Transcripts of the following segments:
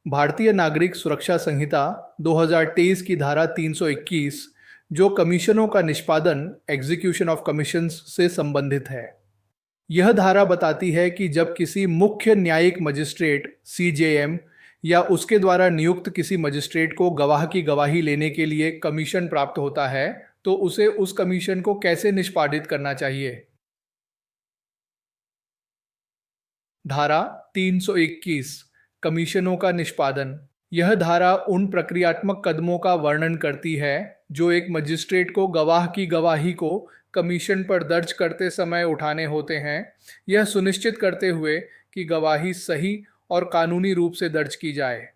भारतीय नागरिक सुरक्षा संहिता 2023 की धारा 321 जो कमीशनों का निष्पादन एग्जीक्यूशन ऑफ कमीशंस से संबंधित है। यह धारा बताती है कि जब किसी मुख्य न्यायिक मजिस्ट्रेट सीजेएम या उसके द्वारा नियुक्त किसी मजिस्ट्रेट को गवाह की गवाही लेने के लिए कमीशन प्राप्त होता है तो उसे उस कमीशन को कैसे निष्पादित करना चाहिए। धारा 321 कमीशनों का निष्पादन। यह धारा उन प्रक्रियात्मक कदमों का वर्णन करती है जो एक मजिस्ट्रेट को गवाह की गवाही को कमीशन पर दर्ज करते समय उठाने होते हैं, यह सुनिश्चित करते हुए कि गवाही सही और कानूनी रूप से दर्ज की जाए।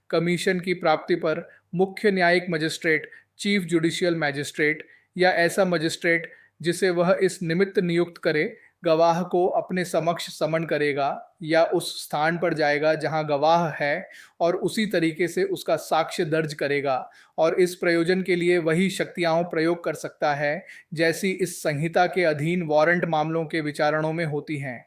कमीशन की प्राप्ति पर मुख्य न्यायिक मजिस्ट्रेट, चीफ जुडिशियल मैजिस्ट्रेट या ऐसा मजिस्ट्रेट जिसे वह इस निमित्त नियुक्त करे गवाह को अपने समक्ष समन करेगा या उस स्थान पर जाएगा जहां गवाह है और उसी तरीके से उसका साक्ष्य दर्ज करेगा और इस प्रयोजन के लिए वही शक्तियां प्रयोग कर सकता है जैसी इस संहिता के अधीन वारंट मामलों के विचारणों में होती हैं।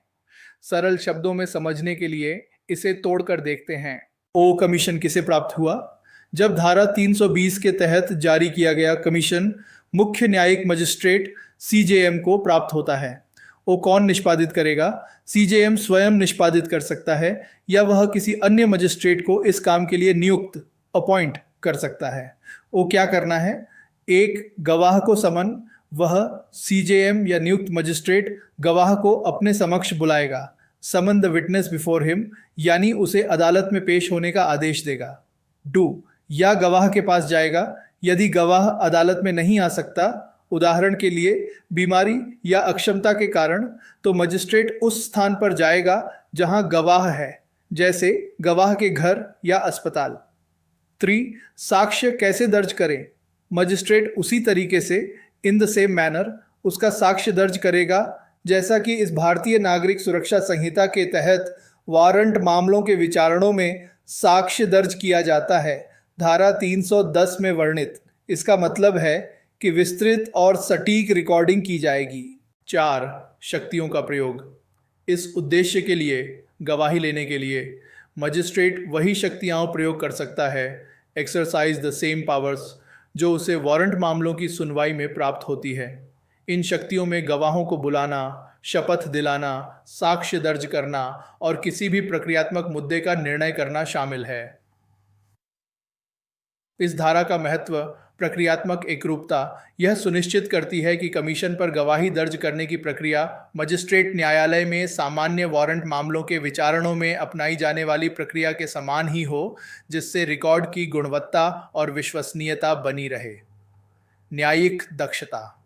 सरल शब्दों में समझने के लिए इसे तोड़कर देखते हैं। ओ कमीशन किसे प्राप्त हुआ? जब धारा 320 के तहत जारी किया गया कमीशन मुख्य न्यायिक मजिस्ट्रेट सीजेएम को प्राप्त होता है। वो कौन निष्पादित करेगा? सीजेएम स्वयं निष्पादित कर सकता है या वह किसी अन्य मजिस्ट्रेट को इस काम के लिए नियुक्त अपॉइंट कर सकता है। वो क्या करना है? एक, गवाह को समन। वह सीजेएम या नियुक्त मजिस्ट्रेट गवाह को अपने समक्ष बुलाएगा, summon the witness before him, यानी उसे अदालत में पेश होने का आदेश देगा। डू, या गवाह के पास जाएगा। यदि गवाह अदालत में नहीं आ सकता, उदाहरण के लिए बीमारी या अक्षमता के कारण, तो मजिस्ट्रेट उस स्थान पर जाएगा जहां गवाह है, जैसे गवाह के घर या अस्पताल। 3, साक्ष्य कैसे दर्ज करें? मजिस्ट्रेट उसी तरीके से इन द सेम मैनर उसका साक्ष्य दर्ज करेगा जैसा कि इस भारतीय नागरिक सुरक्षा संहिता के तहत वारंट मामलों के विचारणों में साक्ष्य दर्ज किया जाता है, धारा 310 में वर्णित। इसका मतलब है कि विस्तृत और सटीक रिकॉर्डिंग की जाएगी। 4, शक्तियों का प्रयोग। इस उद्देश्य के लिए गवाही लेने के लिए मजिस्ट्रेट वही शक्तियां प्रयोग कर सकता है, एक्सरसाइज द सेम पावर्स, जो उसे वारंट मामलों की सुनवाई में प्राप्त होती है। इन शक्तियों में गवाहों को बुलाना, शपथ दिलाना, साक्ष्य दर्ज करना और किसी भी प्रक्रियात्मक मुद्दे का निर्णय करना शामिल है। इस धारा का महत्व प्रक्रियात्मक एकरूपता यह सुनिश्चित करती है कि कमीशन पर गवाही दर्ज करने की प्रक्रिया मजिस्ट्रेट न्यायालय में सामान्य वारंट मामलों के विचारणों में अपनाई जाने वाली प्रक्रिया के समान ही हो, जिससे रिकॉर्ड की गुणवत्ता और विश्वसनीयता बनी रहे। न्यायिक दक्षता।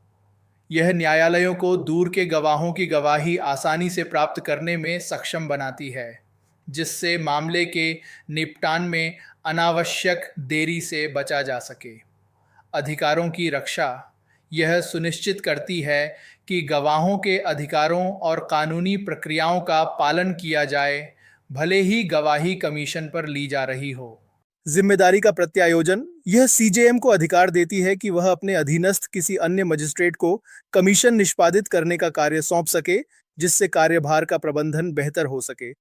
यह न्यायालयों को दूर के गवाहों की गवाही आसानी से प्राप्त करने में सक्षम बनाती है, जिससे मामले के निपटान में अनावश्यक देरी से बचा जा सके। अधिकारों की रक्षा। यह सुनिश्चित करती है कि गवाहों के अधिकारों और कानूनी प्रक्रियाओं का पालन किया जाए, भले ही गवाही कमीशन पर ली जा रही हो। जिम्मेदारी का प्रत्यायोजन। यह सीजेएम को अधिकार देती है कि वह अपने अधीनस्थ किसी अन्य मजिस्ट्रेट को कमीशन निष्पादित करने का कार्य सौंप सके, जिससे कार्यभार का प्रबंधन बेहतर हो सके।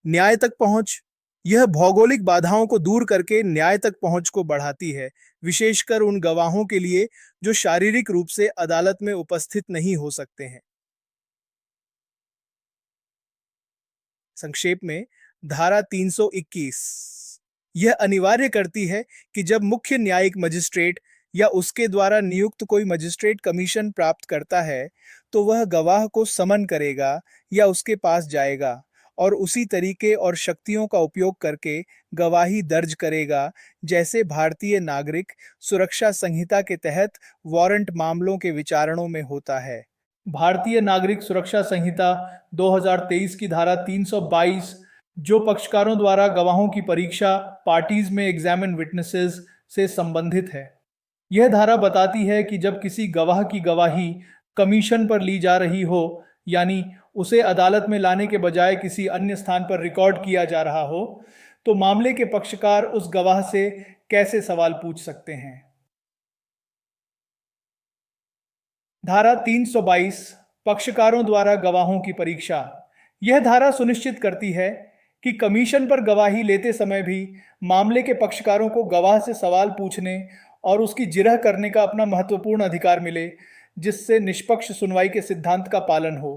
न्याय तक पहुंच। यह भौगोलिक बाधाओं को दूर करके न्याय तक पहुंच को बढ़ाती है, विशेषकर उन गवाहों के लिए जो शारीरिक रूप से अदालत में उपस्थित नहीं हो सकते हैं। संक्षेप में, धारा 321 यह अनिवार्य करती है कि जब मुख्य न्यायिक मजिस्ट्रेट या उसके द्वारा नियुक्त कोई मजिस्ट्रेट कमीशन प्राप्त करता है, तो वह गवाह को समन करेगा या उसके पास जाएगा और उसी तरीके और शक्तियों का उपयोग करके गवाही दर्ज करेगा जैसे भारतीय नागरिक सुरक्षा संहिता के तहत वारंट मामलों के विचारणों में होता है। भारतीय नागरिक सुरक्षा संहिता 2023 की धारा 322 जो पक्षकारों द्वारा गवाहों की परीक्षा पार्टीज में एग्जामिन विटनेसेस से संबंधित है। यह धारा बताती है कि जब किसी गवाह की गवाही कमीशन पर ली जा रही हो, यानी उसे अदालत में लाने के बजाय किसी अन्य स्थान पर रिकॉर्ड किया जा रहा हो, तो मामले के पक्षकार उस गवाह से कैसे सवाल पूछ सकते हैं। धारा 322 पक्षकारों द्वारा गवाहों की परीक्षा। यह धारा सुनिश्चित करती है कि कमीशन पर गवाही लेते समय भी मामले के पक्षकारों को गवाह से सवाल पूछने और उसकी जिरह करने का अपना महत्वपूर्ण अधिकार मिले, जिससे निष्पक्ष सुनवाई के सिद्धांत का पालन हो।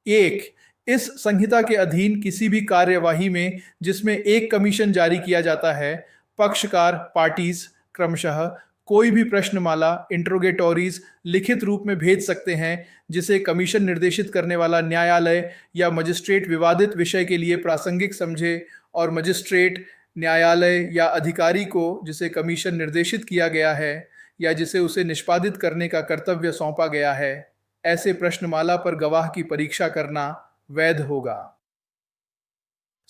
एक, इस संहिता के अधीन किसी भी कार्यवाही में जिसमें एक कमीशन जारी किया जाता है, पक्षकार पार्टीज क्रमशः कोई भी प्रश्नमाला इंट्रोगेटोरीज लिखित रूप में भेज सकते हैं, जिसे कमीशन निर्देशित करने वाला न्यायालय या मजिस्ट्रेट विवादित विषय के लिए प्रासंगिक समझे, और मजिस्ट्रेट न्यायालय या अधिकारी को जिसे कमीशन निर्देशित किया गया है या जिसे उसे निष्पादित करने का कर्तव्य सौंपा गया है, ऐसे प्रश्नमाला पर गवाह की परीक्षा करना वैध होगा।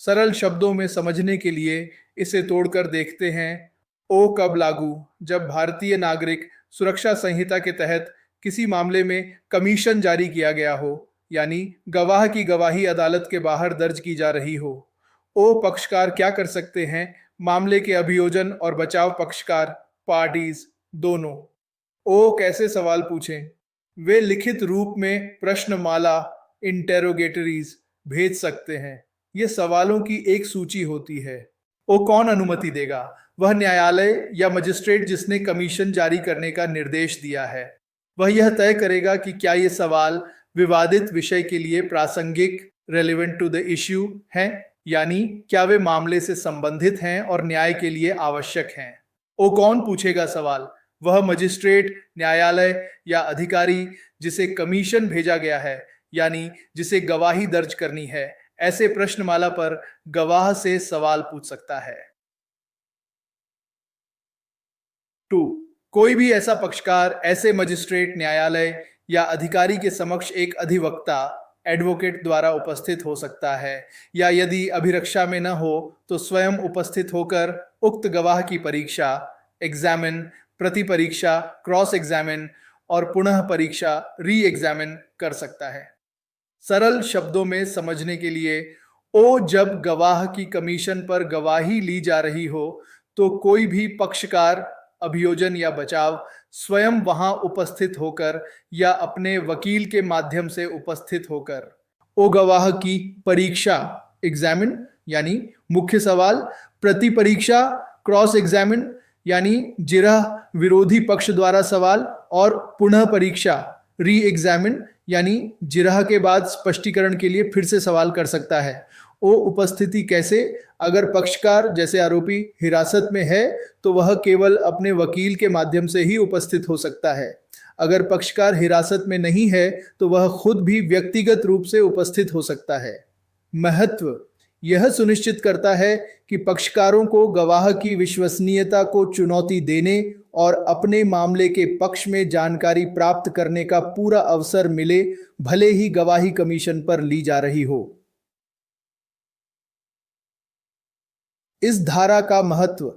सरल शब्दों में समझने के लिए इसे तोड़कर देखते हैं। ओ कब लागू? जब भारतीय नागरिक सुरक्षा संहिता के तहत किसी मामले में कमीशन जारी किया गया हो, यानी गवाह की गवाही अदालत के बाहर दर्ज की जा रही हो। ओ पक्षकार क्या कर सकते हैं? मामले के अभियोजन और बचाव पक्षकार पार्टीज दोनों। ओ कैसे सवाल पूछें? वे लिखित रूप में प्रश्नमाला इंटेरोगेटरीज भेज सकते हैं। ये सवालों की एक सूची होती है। ओ कौन अनुमति देगा? वह न्यायालय या मजिस्ट्रेट जिसने कमीशन जारी करने का निर्देश दिया है। वह यह तय करेगा कि क्या ये सवाल विवादित विषय के लिए प्रासंगिक रेलिवेंट टू द इश्यू हैं, यानी क्या वे मामले से संबंधित हैं और न्याय के लिए आवश्यक हैं। ओ कौन पूछेगा सवाल? वह मजिस्ट्रेट, न्यायालय या अधिकारी जिसे कमीशन भेजा गया है, यानी जिसे गवाही दर्ज करनी है, ऐसे प्रश्नमाला पर गवाह से सवाल पूछ सकता है। 2. कोई भी ऐसा पक्षकार ऐसे मजिस्ट्रेट, न्यायालय या अधिकारी के समक्ष एक अधिवक्ता एडवोकेट द्वारा उपस्थित हो सकता है, या यदि अभिरक्षा में न हो तो स्वयं उपस्थित होकर उक्त गवाह की परीक्षा एग्जामिन, प्रति परीक्षा क्रॉस एग्जामिन और पुनः परीक्षा री एग्जामिन कर सकता है। सरल शब्दों में समझने के लिए, ओ जब गवाह की कमीशन पर गवाही ली जा रही हो तो कोई भी पक्षकार, अभियोजन या बचाव स्वयं वहां उपस्थित होकर या अपने वकील के माध्यम से उपस्थित होकर ओ गवाह की परीक्षा एग्जामिन यानी मुख्य सवाल, प्रति परीक्षा क्रॉस एग्जामिन यानी जिरह विरोधी पक्ष द्वारा सवाल, और पुनः परीक्षा री एग्जामिन यानी जिरह के बाद स्पष्टीकरण के लिए फिर से सवाल कर सकता है। ओ उपस्थिति कैसे? अगर पक्षकार जैसे आरोपी हिरासत में है तो वह केवल अपने वकील के माध्यम से ही उपस्थित हो सकता है। अगर पक्षकार हिरासत में नहीं है तो वह खुद भी व्यक्तिगत रूप से उपस्थित हो सकता है। महत्व यह सुनिश्चित करता है कि पक्षकारों को गवाह की विश्वसनीयता को चुनौती देने और अपने मामले के पक्ष में जानकारी प्राप्त करने का पूरा अवसर मिले, भले ही गवाही कमीशन पर ली जा रही हो। इस धारा का महत्व।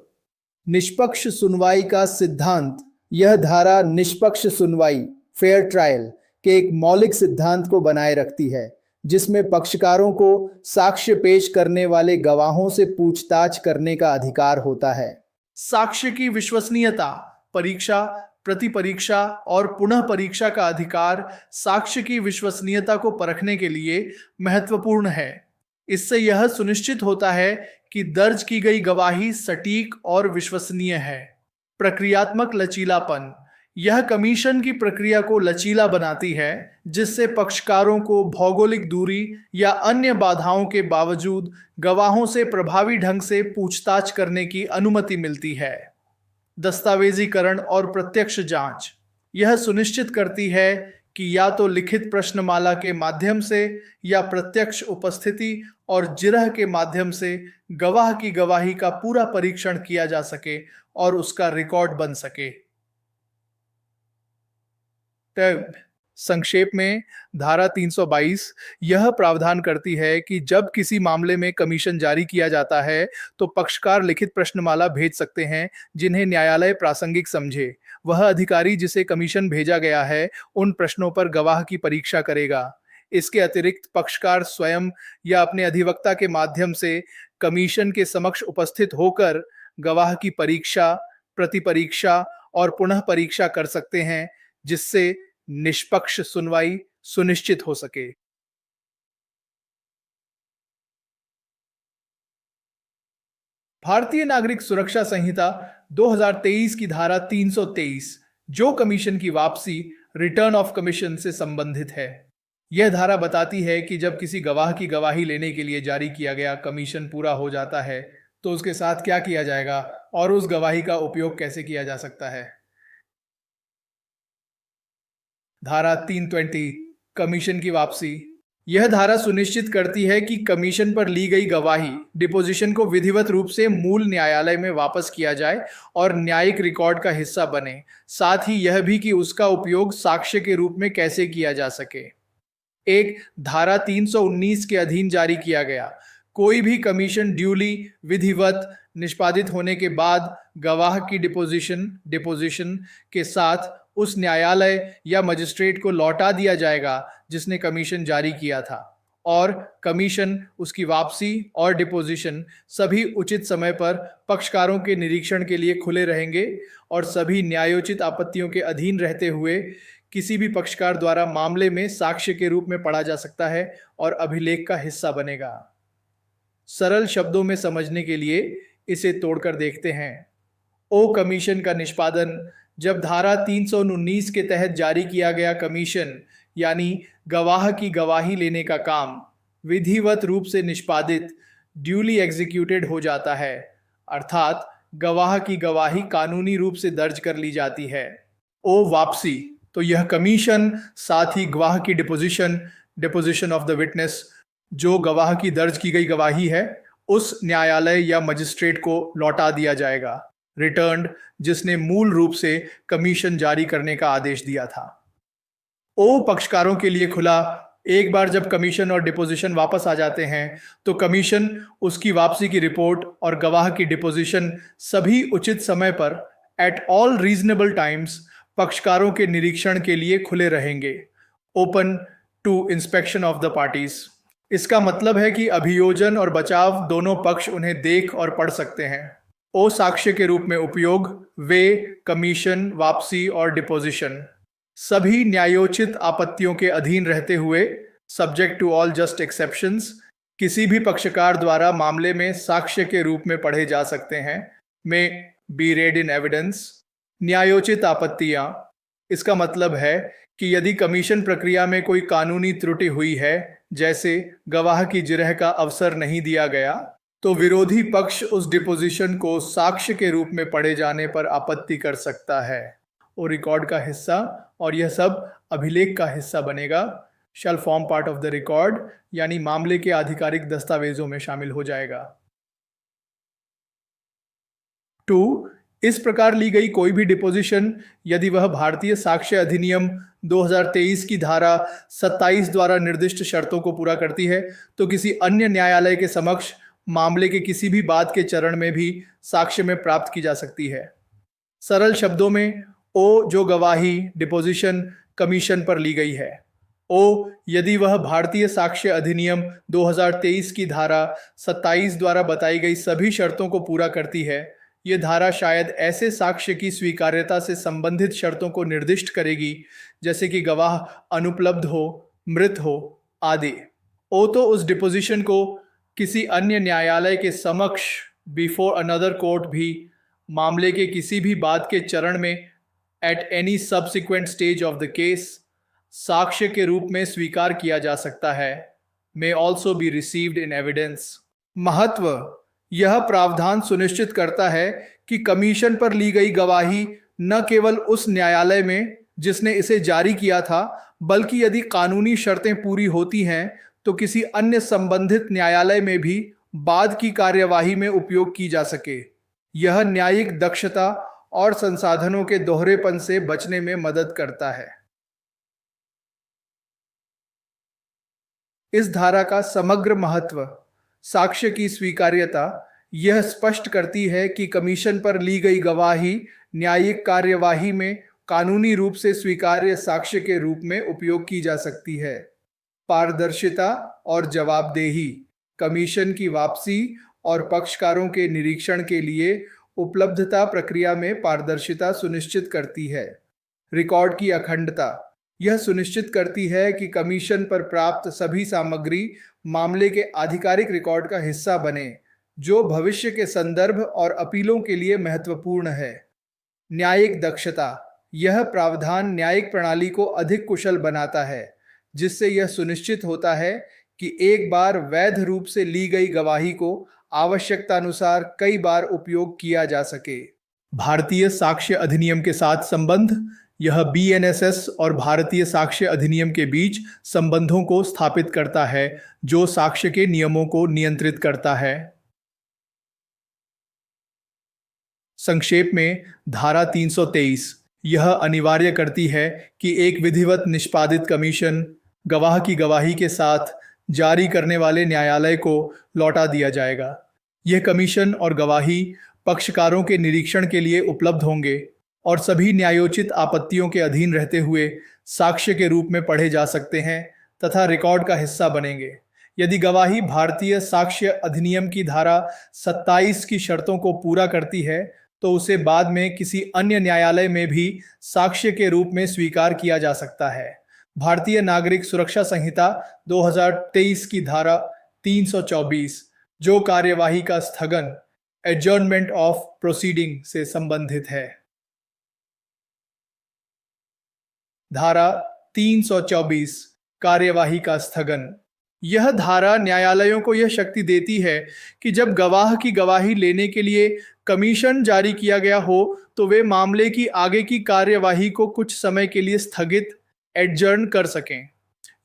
निष्पक्ष सुनवाई का सिद्धांत। यह धारा निष्पक्ष सुनवाई फेयर ट्रायल के एक मौलिक सिद्धांत को बनाए रखती है, जिसमें पक्षकारों को साक्ष्य पेश करने वाले गवाहों से पूछताछ करने का अधिकार होता है। साक्ष्य की विश्वसनीयता, परीक्षा, प्रति परीक्षा और पुनः परीक्षा का अधिकार साक्ष्य की विश्वसनीयता को परखने के लिए महत्वपूर्ण है। इससे यह सुनिश्चित होता है कि दर्ज की गई गवाही सटीक और विश्वसनीय है। प्रक्रियात्मक लचीलापन। यह कमीशन की प्रक्रिया को लचीला बनाती है, जिससे पक्षकारों को भौगोलिक दूरी या अन्य बाधाओं के बावजूद गवाहों से प्रभावी ढंग से पूछताछ करने की अनुमति मिलती है। दस्तावेजीकरण और प्रत्यक्ष जांच। यह सुनिश्चित करती है कि या तो लिखित प्रश्नमाला के माध्यम से या प्रत्यक्ष उपस्थिति और जिरह के माध्यम से गवाह की गवाही का पूरा परीक्षण किया जा सके और उसका रिकॉर्ड बन सके। संक्षेप में, धारा 322 यह प्रावधान करती है कि जब किसी मामले में कमीशन जारी किया जाता है तो पक्षकार लिखित प्रश्नमाला भेज सकते हैं, जिन्हें न्यायालय प्रासंगिक समझे। वह अधिकारी जिसे कमीशन भेजा गया है उन प्रश्नों पर गवाह की परीक्षा करेगा। इसके अतिरिक्त पक्षकार स्वयं या अपने अधिवक्ता के माध्यम से कमीशन के समक्ष उपस्थित होकर गवाह की परीक्षा, प्रति परीक्षा और पुनः परीक्षा कर सकते हैं, जिससे निष्पक्ष सुनवाई सुनिश्चित हो सके। भारतीय नागरिक सुरक्षा संहिता 2023 की धारा 323, जो कमीशन की वापसी, रिटर्न ऑफ कमीशन से संबंधित है। यह धारा बताती है कि जब किसी गवाह की गवाही लेने के लिए जारी किया गया कमीशन पूरा हो जाता है तो उसके साथ क्या किया जाएगा और उस गवाही का उपयोग कैसे किया जा सकता है। धारा 320, कमीशन की वापसी। यह धारा सुनिश्चित करती है कि कमीशन पर ली गई गवाही, डिपोजिशन को विधिवत रूप से मूल न्यायालय में वापस किया जाए और न्यायिक रिकॉर्ड का हिस्सा बने। साथ ही यह भी कि उसका उपयोग साक्ष्य के रूप में कैसे किया जा सके। एक, धारा 319 के अधीन जारी किया गया कोई भी कमीशन ड्यूली विधिवत निष्पादित होने के बाद गवाह की डिपोजिशन के साथ उस न्यायालय या मजिस्ट्रेट को लौटा दिया जाएगा जिसने कमीशन जारी किया था, और कमीशन, उसकी वापसी और डिपोजिशन सभी उचित समय पर पक्षकारों के निरीक्षण के लिए खुले रहेंगे और सभी न्यायोचित आपत्तियों के अधीन रहते हुए किसी भी पक्षकार द्वारा मामले में साक्ष्य के रूप में पढ़ा जा सकता है और अभिलेख का हिस्सा बनेगा। सरल शब्दों में समझने के लिए इसे तोड़कर देखते हैं। ओ कमीशन का निष्पादन। जब धारा 319 के तहत जारी किया गया कमीशन यानी गवाह की गवाही लेने का काम विधिवत रूप से निष्पादित, ड्यूली एग्जीक्यूटेड हो जाता है, अर्थात गवाह की गवाही कानूनी रूप से दर्ज कर ली जाती है। ओ वापसी। तो यह कमीशन साथ ही गवाह की डिपोजिशन ऑफ द विटनेस, जो गवाह की दर्ज की गई गवाही है, उस न्यायालय या मजिस्ट्रेट को लौटा दिया जाएगा। रिटर्न्ड, जिसने मूल रूप से कमीशन जारी करने का आदेश दिया था। ओ पक्षकारों के लिए खुला। एक बार जब कमीशन और डिपोजिशन वापस आ जाते हैं तो कमीशन, उसकी वापसी की रिपोर्ट और गवाह की डिपोजिशन सभी उचित समय पर एट ऑल रीजनेबल टाइम्स पक्षकारों के निरीक्षण के लिए खुले रहेंगे। Open to inspection of the parties. इसका मतलब है कि अभियोजन और बचाव दोनों पक्ष उन्हें देख और पढ़ सकते हैं। ओ साक्ष्य के रूप में उपयोग, वे, कमीशन, वापसी और डिपोजिशन सभी न्यायोचित आपत्तियों के अधीन रहते हुए, subject to all just exceptions, किसी भी पक्षकार द्वारा मामले में साक्ष्य के रूप में पढ़े जा सकते हैं, में बी रेड इन एविडेंस। न्यायोचित आपत्तियां। इसका मतलब है कि यदि कमीशन प्रक्रिया में कोई कानूनी त्रुटि हुई है, जैसे गवाह की जिरह का अवसर नहीं दिया गया, तो विरोधी पक्ष उस डिपोजिशन को साक्ष्य के रूप में पढ़े जाने पर आपत्ति कर सकता है और रिकॉर्ड का हिस्सा, और यह सब अभिलेख का हिस्सा बनेगा, shall form part of the record, यानी मामले के आधिकारिक दस्तावेजों में शामिल हो जाएगा। 2. इस प्रकार ली गई कोई भी डिपोजिशन, यदि वह भारतीय साक्ष्य अधिनियम 2023 की धारा 27 द्वारा निर्दिष्ट शर्तों को पूरा करती है, तो किसी अन्य न्यायालय के समक्ष मामले के किसी भी बाद के चरण में भी साक्ष्य में प्राप्त की जा सकती है। सरल शब्दों में, ओ जो गवाही, डिपोजिशन, कमीशन पर ली गई है। ओ यदि वह भारतीय साक्ष्य अधिनियम 2023 की धारा 27 द्वारा बताई गई सभी शर्तों को पूरा करती है। ये धारा शायद ऐसे साक्ष्य की स्वीकार्यता से संबंधित शर्तों को निर्दिष्ट करेगी, जैसे कि गवाह अनुपलब्ध हो, मृत हो आदि। ओ तो उस डिपोजिशन को किसी अन्य न्यायालय के समक्ष, बिफोर अनदर कोर्ट, भी मामले के किसी भी बाद के चरण में, at any subsequent stage of the case, साक्ष्य के रूप में स्वीकार किया जा सकता है। May also be received in evidence. महत्व। यह प्रावधान सुनिश्चित करता है कि कमीशन पर ली गई गवाही न केवल उस न्यायालय में जिसने इसे जारी किया था, बल्कि यदि कानूनी शर्तें पूरी होती हैं तो किसी अन्य संबंधित न्यायालय में भी बाद की कार्यवाही में उपयोग की जा सके। यह न्यायिक दक्षता और संसाधनों के दोहरेपन से बचने में मदद करता है। इस धारा का समग्र महत्व। साक्ष्य की स्वीकार्यता। यह स्पष्ट करती है कि कमीशन पर ली गई गवाही न्यायिक कार्यवाही में कानूनी रूप से स्वीकार्य साक्ष्य के रूप में उपयोग की जा सकती है। पारदर्शिता और जवाबदेही। कमीशन की वापसी और पक्षकारों के निरीक्षण के लिए उपलब्धता प्रक्रिया में पारदर्शिता सुनिश्चित करती है। रिकॉर्ड की अखंडता। यह सुनिश्चित करती है कि कमीशन पर प्राप्त सभी सामग्री मामले के आधिकारिक रिकॉर्ड का हिस्सा बने, जो भविष्य के संदर्भ और अपीलों के लिए महत्वपूर्ण है। न्यायिक दक्षता, यह प्रावधान न्यायिक प्रणाली को अधिक कुशल बनाता है, जिससे यह सुनिश्चित होता है कि एक बार वैध रूप से ली गई गवाही को आवश्यकतानुसार कई बार उपयोग किया जा सके। भारतीय साक्ष्य अधिनियम के साथ संबंध, यह बीएनएसएस और भारतीय साक्ष्य अधिनियम के बीच संबंधों को स्थापित करता है, जो साक्ष्य के नियमों को नियंत्रित करता है। संक्षेप में, धारा 323 यह अनिवार्य करती है कि एक विधिवत निष्पादित कमीशन गवाह की गवाही के साथ जारी करने वाले न्यायालय को लौटा दिया जाएगा। यह कमीशन और गवाही पक्षकारों के निरीक्षण के लिए उपलब्ध होंगे और सभी न्यायोचित आपत्तियों के अधीन रहते हुए साक्ष्य के रूप में पढ़े जा सकते हैं तथा रिकॉर्ड का हिस्सा बनेंगे। यदि गवाही भारतीय साक्ष्य अधिनियम की धारा 27 की शर्तों को पूरा करती है, तो उसे बाद में किसी अन्य न्यायालय में भी साक्ष्य के रूप में स्वीकार किया जा सकता है। भारतीय नागरिक सुरक्षा संहिता 2023 की धारा 324, जो कार्यवाही का स्थगन एडजर्नमेंट ऑफ प्रोसीडिंग से संबंधित है। धारा 324 कार्यवाही का स्थगन, यह धारा न्यायालयों को यह शक्ति देती है कि जब गवाह की गवाही लेने के लिए कमीशन जारी किया गया हो, तो वे मामले की आगे की कार्यवाही को कुछ समय के लिए स्थगित एडजर्न कर सकें।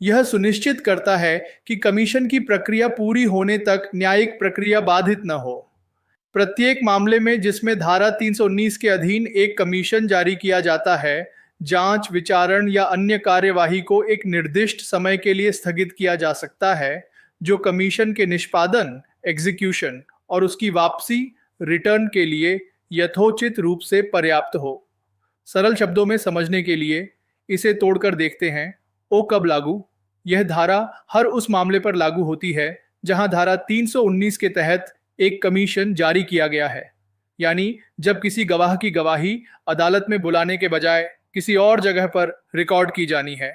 यह सुनिश्चित करता है कि कमीशन की प्रक्रिया पूरी होने तक न्यायिक प्रक्रिया बाधित न हो। प्रत्येक मामले में जिसमें धारा 319 के अधीन एक कमीशन जारी किया जाता है, जांच, विचारण या अन्य कार्यवाही को एक निर्दिष्ट समय के लिए स्थगित किया जा सकता है, जो कमीशन के निष्पादन, एग्जीक्यूशन और उसकी वापसी, रिटर्न के लिए यथोचित रूप से पर्याप्त हो। सरल शब्दों में समझने के लिए इसे तोड़कर देखते हैं। ओ कब लागू? यह धारा हर उस मामले पर लागू होती है जहां धारा 319 के तहत एक कमीशन जारी किया गया है, यानी जब किसी गवाह की गवाही अदालत में बुलाने के बजाय किसी और जगह पर रिकॉर्ड की जानी है।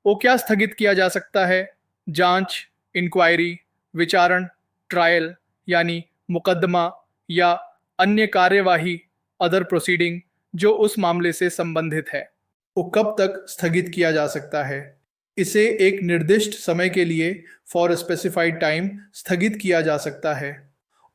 वो क्या स्थगित किया जा सकता है? जांच, इंक्वायरी, विचारण, ट्रायल यानी मुकदमा या अन्य कार्यवाही, अदर प्रोसीडिंग, जो उस मामले से संबंधित है। वो कब तक स्थगित किया जा सकता है? इसे एक निर्दिष्ट समय के लिए फॉर स्पेसिफाइड टाइम स्थगित किया जा सकता है।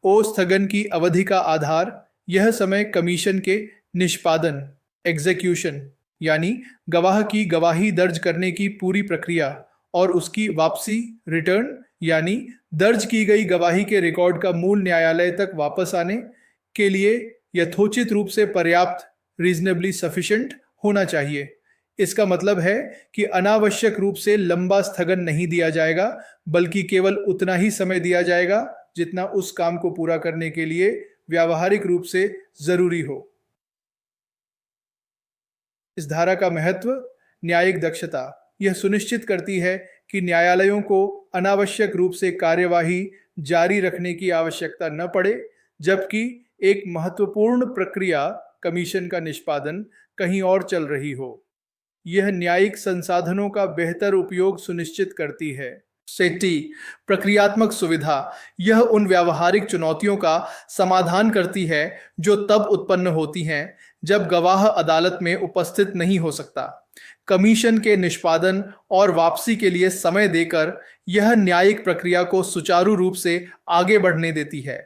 ओ स्थगन की अवधि का आधार यह समय कमीशन के निष्पादन, एग्जीक्यूशन यानी गवाह की गवाही दर्ज करने की पूरी प्रक्रिया और उसकी वापसी, रिटर्न यानी दर्ज की गई गवाही के रिकॉर्ड का मूल न्यायालय तक वापस आने के लिए यथोचित रूप से पर्याप्त, रीजनेबली सफिशिएंट होना चाहिए। इसका मतलब है कि अनावश्यक रूप से लंबा स्थगन नहीं दिया जाएगा, बल्कि केवल उतना ही समय दिया जाएगा जितना उस काम को पूरा करने के लिए व्यावहारिक रूप से जरूरी हो। इस धारा का महत्व, न्यायिक दक्षता, यह सुनिश्चित करती है कि न्यायालयों को अनावश्यक रूप से कार्यवाही जारी रखने की आवश्यकता न पड़े, जबकि एक महत्वपूर्ण प्रक्रिया, कमीशन का निष्पादन, कहीं और चल रही हो। यह न्यायिक संसाधनों का बेहतर उपयोग सुनिश्चित करती है। सेटी, प्रक्रियात्मक सुविधा, यह उन व्यावहारिक चुनौतियों का समाधान करती है जो तब उत्पन्न होती हैं जब गवाह अदालत में उपस्थित नहीं हो सकता। कमीशन के निष्पादन और वापसी के लिए समय देकर यह न्यायिक प्रक्रिया को सुचारू रूप से आगे बढ़ने देती है।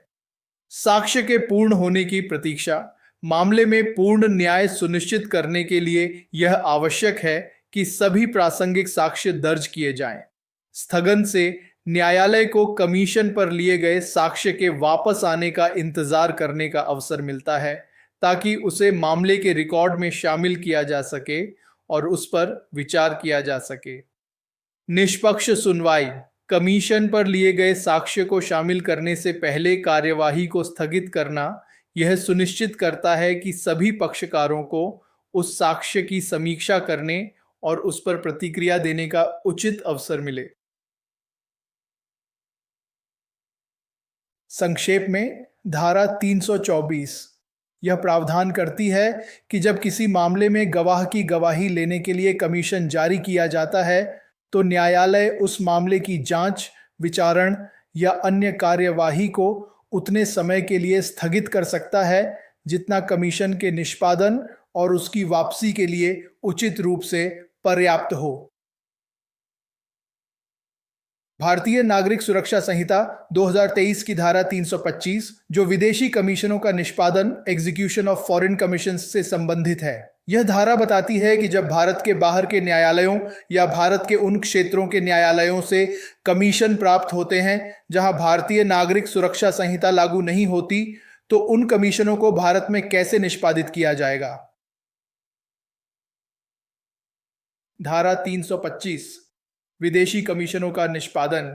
साक्ष्य के पूर्ण होने की प्रतीक्षा, मामले में पूर्ण न्याय सुनिश्चित करने के लिए यह आवश्यक है कि सभी प्रासंगिक साक्ष्य दर्ज किए जाएं। स्थगन से न्यायालय को कमीशन पर लिए गए साक्ष्य के वापस आने का इंतजार करने का अवसर मिलता है, ताकि उसे मामले के रिकॉर्ड में शामिल किया जा सके और उस पर विचार किया जा सके। निष्पक्ष सुनवाई, कमीशन पर लिए गए साक्ष्य को शामिल करने से पहले कार्यवाही को स्थगित करना यह सुनिश्चित करता है कि सभी पक्षकारों को उस साक्ष्य की समीक्षा करने और उस पर प्रतिक्रिया देने का उचित अवसर मिले। संक्षेप में, धारा 324 यह प्रावधान करती है कि जब किसी मामले में गवाह की गवाही लेने के लिए कमीशन जारी किया जाता है, तो न्यायालय उस मामले की जांच, विचारण या अन्य कार्यवाही को उतने समय के लिए स्थगित कर सकता है जितना कमीशन के निष्पादन और उसकी वापसी के लिए उचित रूप से पर्याप्त हो। भारतीय नागरिक सुरक्षा संहिता 2023 की धारा 325, जो विदेशी कमीशनों का निष्पादन एग्जीक्यूशन ऑफ फॉरेन कमीशन से संबंधित है। यह धारा बताती है कि जब भारत के बाहर के न्यायालयों या भारत के उन क्षेत्रों के न्यायालयों से कमीशन प्राप्त होते हैं जहां भारतीय नागरिक सुरक्षा संहिता लागू नहीं होती, तो उन कमीशनों को भारत में कैसे निष्पादित किया जाएगा। धारा 325, विदेशी कमीशनों का निष्पादन।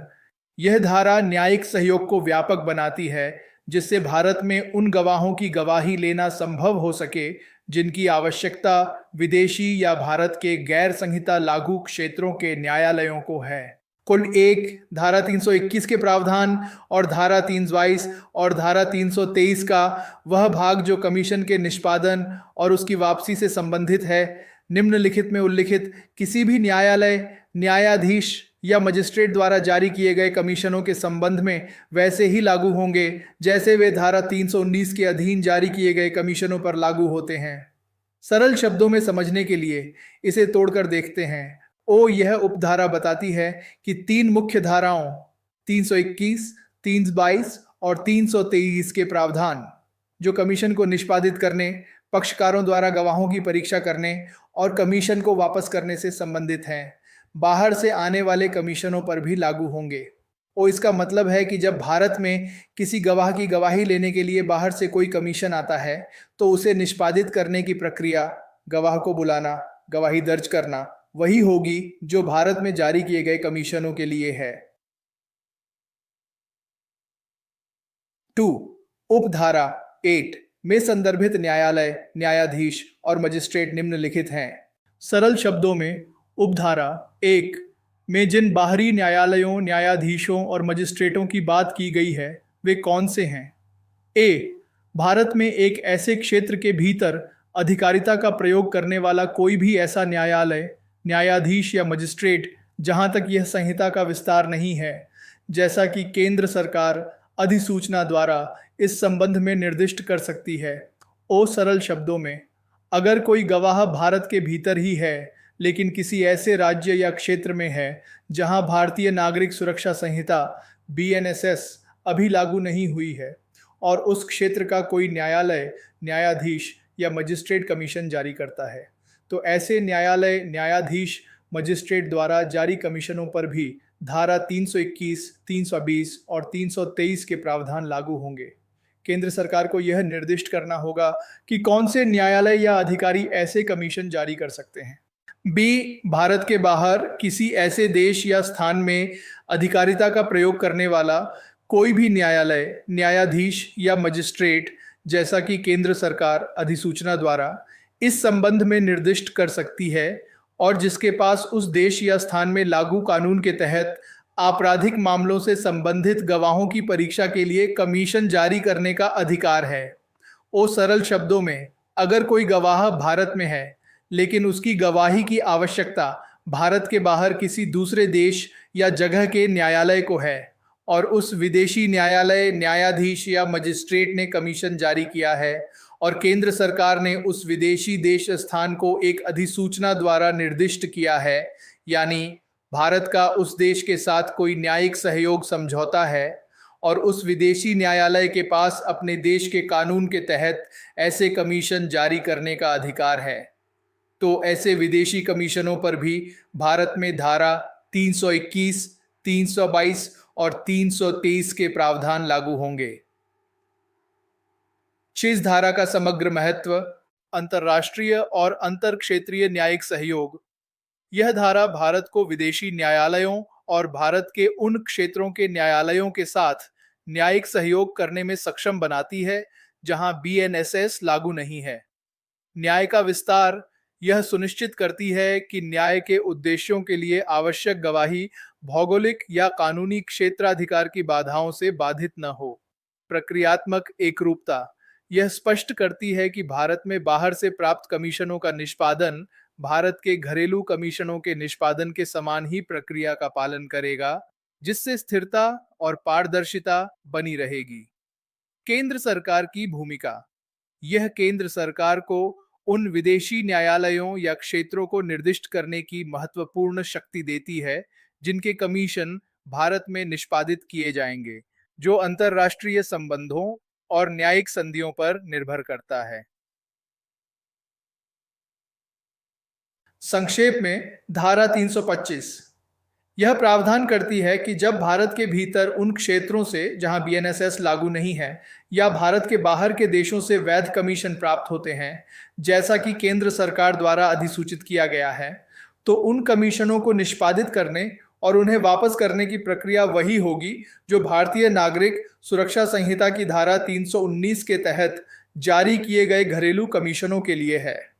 यह धारा न्यायिक सहयोग को व्यापक बनाती है, जिससे भारत में उन गवाहों की गवाही लेना संभव हो सके जिनकी आवश्यकता विदेशी या भारत के गैर संहिता लागू क्षेत्रों के न्यायालयों को है। कुल एक धारा 321 के प्रावधान और धारा 322 और धारा 323 का वह भाग जो कमीशन के निष्पादन और उसकी वापसी से संबंधित है, निम्नलिखित में उल्लिखित किसी भी न्यायालय, न्यायाधीश या मजिस्ट्रेट द्वारा जारी किए गए कमीशनों के संबंध में वैसे ही लागू होंगे जैसे वे धारा 319 के अधीन जारी किए गए कमीशनों पर लागू होते हैं। सरल शब्दों में समझने के लिए इसे तोड़कर देखते हैं। यह उपधारा बताती है कि तीन मुख्य धाराओं 321, 322 और 323 के प्रावधान, जो कमीशन को निष्पादित करने, पक्षकारों द्वारा गवाहों की परीक्षा करने और कमीशन को वापस करने से संबंधित हैं, बाहर से आने वाले कमीशनों पर भी लागू होंगे। इसका मतलब है कि जब भारत में किसी गवाह की गवाही लेने के लिए बाहर से कोई कमीशन आता है, तो उसे निष्पादित करने की प्रक्रिया, गवाह को बुलाना, गवाही दर्ज करना, वही होगी जो भारत में जारी किए गए कमीशनों के लिए है। 2. उपधारा 8 में संदर्भित न्यायालय, न्यायाधीश और मजिस्ट्रेट निम्नलिखित हैं। सरल शब्दों में उपधारा 1 में जिन बाहरी न्यायालयों, न्यायाधीशों और मजिस्ट्रेटों की बात की गई है वे कौन से हैं? भारत में एक ऐसे क्षेत्र के भीतर अधिकारिता का प्रयोग करने वाला कोई भी ऐसा न्यायालय, न्यायाधीश या मजिस्ट्रेट जहां तक यह संहिता का विस्तार नहीं है, जैसा कि केंद्र सरकार अधिसूचना द्वारा इस संबंध में निर्दिष्ट कर सकती है। सरल शब्दों में, अगर कोई गवाह भारत के भीतर ही है लेकिन किसी ऐसे राज्य या क्षेत्र में है जहां भारतीय नागरिक सुरक्षा संहिता BNSS अभी लागू नहीं हुई है और उस क्षेत्र का कोई न्यायालय, न्यायाधीश या मजिस्ट्रेट कमीशन जारी करता है, तो ऐसे न्यायालय, न्यायाधीश, मजिस्ट्रेट द्वारा जारी कमीशनों पर भी धारा 321, 320 और 323 के प्रावधान लागू होंगे। केंद्र सरकार को यह निर्दिष्ट करना होगा कि कौन से न्यायालय या अधिकारी ऐसे कमीशन जारी कर सकते हैं। भारत के बाहर किसी ऐसे देश या स्थान में अधिकारिता का प्रयोग करने वाला कोई भी न्यायालय, न्यायाधीश या मजिस्ट्रेट, जैसा कि केंद्र सरकार अधिसूचना द्वारा इस संबंध में निर्दिष्ट कर सकती है और जिसके पास उस देश या स्थान में लागू कानून के तहत आपराधिक मामलों से संबंधित गवाहों की परीक्षा के लिए कमीशन जारी करने का अधिकार है। सरल शब्दों में, अगर कोई गवाह भारत में है लेकिन उसकी गवाही की आवश्यकता भारत के बाहर किसी दूसरे देश या जगह के न्यायालय को है और उस विदेशी न्यायालय, न्यायाधीश या मजिस्ट्रेट ने कमीशन जारी किया है और केंद्र सरकार ने उस विदेशी देश स्थान को एक अधिसूचना द्वारा निर्दिष्ट किया है, यानी भारत का उस देश के साथ कोई न्यायिक सहयोग समझौता है और उस विदेशी न्यायालय के पास अपने देश के कानून के तहत ऐसे कमीशन जारी करने का अधिकार है, तो ऐसे विदेशी कमीशनों पर भी भारत में धारा 321, 322 और 323 के प्रावधान लागू होंगे। 6 धारा का समग्र महत्व, अंतर्राष्ट्रीय और अंतर क्षेत्रीय न्यायिक सहयोग। यह धारा भारत को विदेशी न्यायालयों और भारत के उन क्षेत्रों के न्यायालयों के साथ न्यायिक सहयोग करने में सक्षम बनाती है जहां BNSS लागू नहीं है। न्याय का विस्तार यह सुनिश्चित करती है कि न्याय के उद्देश्यों के लिए आवश्यक गवाही भौगोलिक या कानूनी क्षेत्राधिकार की बाधाओं से बाधित न हो। प्रक्रियात्मक एकरूपता यह स्पष्ट करती है कि भारत में बाहर से प्राप्त कमीशनों का निष्पादन भारत के घरेलू कमीशनों के निष्पादन के समान ही प्रक्रिया का पालन करेगा, जिससे स्थिरता और पारदर्शिता बनी रहेगी। केंद्र सरकार की भूमिका। यह केंद्र सरकार को उन विदेशी न्यायालयों या क्षेत्रों को निर्दिष्ट करने की महत्वपूर्ण शक्ति देती है जिनके कमीशन भारत में निष्पादित किए जाएंगे, जो अंतर्राष्ट्रीय संबंधों और न्यायिक संधियों पर निर्भर करता है। संक्षेप में, धारा 325 यह प्रावधान करती है कि जब भारत के भीतर उन क्षेत्रों से जहां बीएनएसएस लागू नहीं है या भारत के बाहर के देशों से वैध कमीशन प्राप्त होते हैं, जैसा कि केंद्र सरकार द्वारा अधिसूचित किया गया है, तो उन कमीशनों को निष्पादित करने और उन्हें वापस करने की प्रक्रिया वही होगी जो भारतीय नागरिक सुरक्षा संहिता की धारा 319 के तहत जारी किए गए घरेलू कमीशनों के लिए है।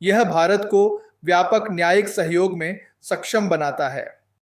यह भारत को व्यापक न्यायिक सहयोग में सक्षम बनाता है।